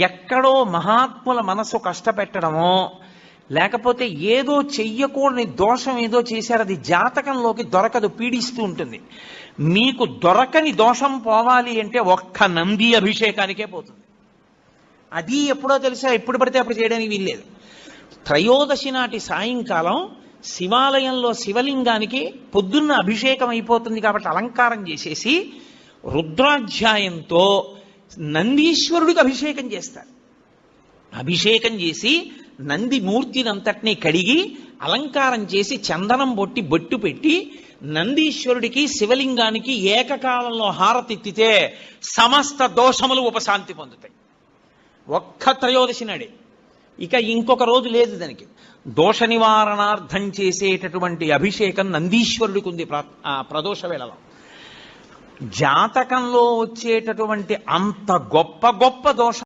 ఎక్కడో మహాత్ముల మనసు కష్టపెట్టడమో, లేకపోతే ఏదో చెయ్యకూడని దోషం ఏదో చేశారు, అది జాతకంలోకి దొరకదు, పీడిస్తూ ఉంటుంది. మీకు దొరకని దోషం పోవాలి అంటే ఒక్క నంది అభిషేకానికే పోతుంది. అది ఎప్పుడో తెలుసా, ఎప్పుడు పడితే అప్పుడు చేయడానికి వీల్లేదు. త్రయోదశి నాటి సాయంకాలం శివాలయంలో శివలింగానికి పొద్దున్న అభిషేకం అయిపోతుంది కాబట్టి అలంకారం చేసేసి రుద్రాధ్యాయంతో నందీశ్వరుడికి అభిషేకం చేస్తారు. అభిషేకం చేసి నంది మూర్తినంతటినీ కడిగి అలంకారం చేసి చందనం బొట్టి బొట్టు పెట్టి నందీశ్వరుడికి శివలింగానికి ఏకకాలంలో హారతిత్తితే సమస్త దోషములు ఉపశాంతి పొందుతాయి. ఒక్క త్రయోదశి నాడే, ఇక ఇంకొక రోజు లేదు దానికి. దోష నివారణార్థం చేసేటటువంటి అభిషేకం నందీశ్వరుడికి ఉంది ప్రదోష వేళలో. జాతకంలో వచ్చేటటువంటి అంత గొప్ప గొప్ప దోష